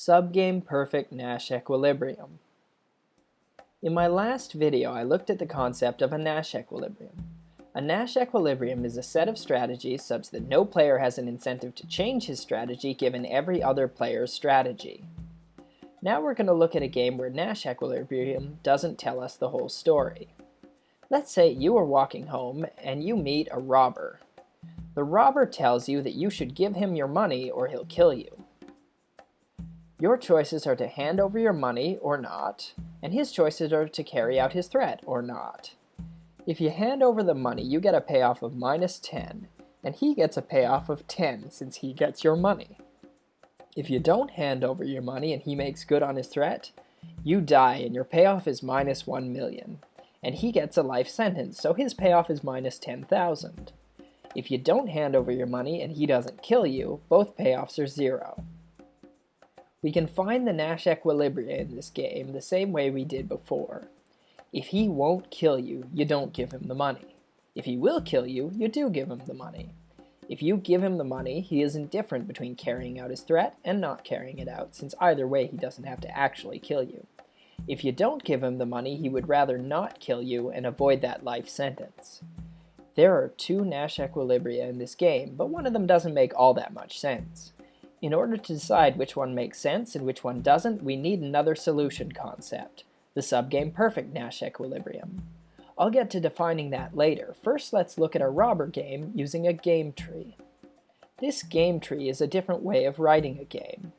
Subgame perfect Nash equilibrium. In my last video, I looked at the concept of a Nash equilibrium. A Nash equilibrium is a set of strategies such that no player has an incentive to change his strategy given every other player's strategy. Now we're going to look at a game where Nash equilibrium doesn't tell us the whole story. Let's say you are walking home and you meet a robber. The robber tells you that you should give him your money or he'll kill you. Your choices are to hand over your money or not, and his choices are to carry out his threat or not. If you hand over the money, you get a payoff of -10, and he gets a payoff of 10 since he gets your money. If you don't hand over your money and he makes good on his threat, you die and your payoff is -1 million, and he gets a life sentence, so his payoff is -10,000. If you don't hand over your money and he doesn't kill you, both payoffs are 0. We can find the Nash equilibrium in this game the same way we did before. If he won't kill you, you don't give him the money. If he will kill you, you do give him the money. If you give him the money, he is indifferent between carrying out his threat and not carrying it out, since either way he doesn't have to actually kill you. If you don't give him the money, he would rather not kill you and avoid that life sentence. There are 2 Nash equilibria in this game, but one of them doesn't make all that much sense. In order to decide which one makes sense and which one doesn't, we need another solution concept, the subgame perfect Nash equilibrium. I'll get to defining that later. First, let's look at a robber game using a game tree. This game tree is a different way of writing a game.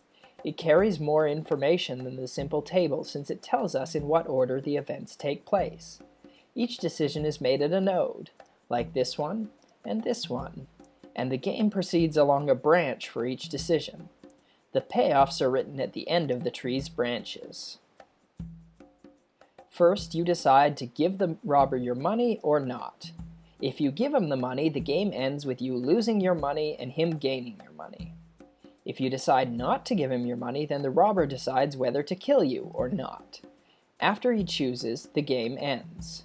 It carries more information than the simple table since it tells us in what order the events take place. Each decision is made at a node, like this one and this one, and the game proceeds along a branch for each decision. The payoffs are written at the end of the tree's branches. First, you decide to give the robber your money or not. If you give him the money, the game ends with you losing your money and him gaining your money. If you decide not to give him your money, then the robber decides whether to kill you or not. After he chooses, the game ends.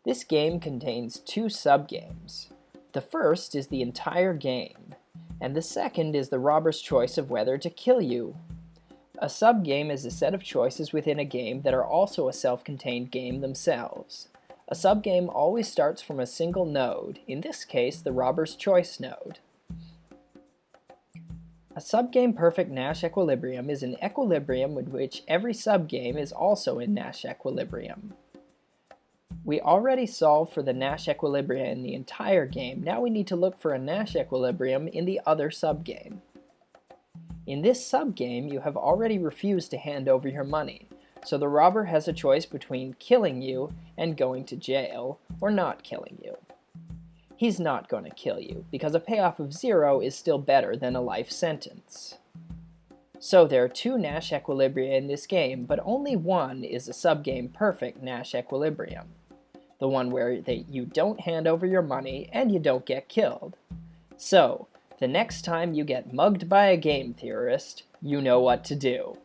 This game contains 2 subgames. The first is the entire game, and the second is the robber's choice of whether to kill you. A subgame is a set of choices within a game that are also a self-contained game themselves. A subgame always starts from a single node, in this case the robber's choice node. A subgame perfect Nash equilibrium is an equilibrium in which every subgame is also in Nash equilibrium. We already solved for the Nash equilibrium in the entire game, now we need to look for a Nash equilibrium in the other subgame. In this subgame, you have already refused to hand over your money, so the robber has a choice between killing you and going to jail, or not killing you. He's not going to kill you, because a payoff of 0 is still better than a life sentence. So there are 2 Nash equilibria in this game, but only one is a subgame perfect Nash equilibrium. The one where you don't hand over your money and you don't get killed. So, the next time you get mugged by a game theorist, you know what to do.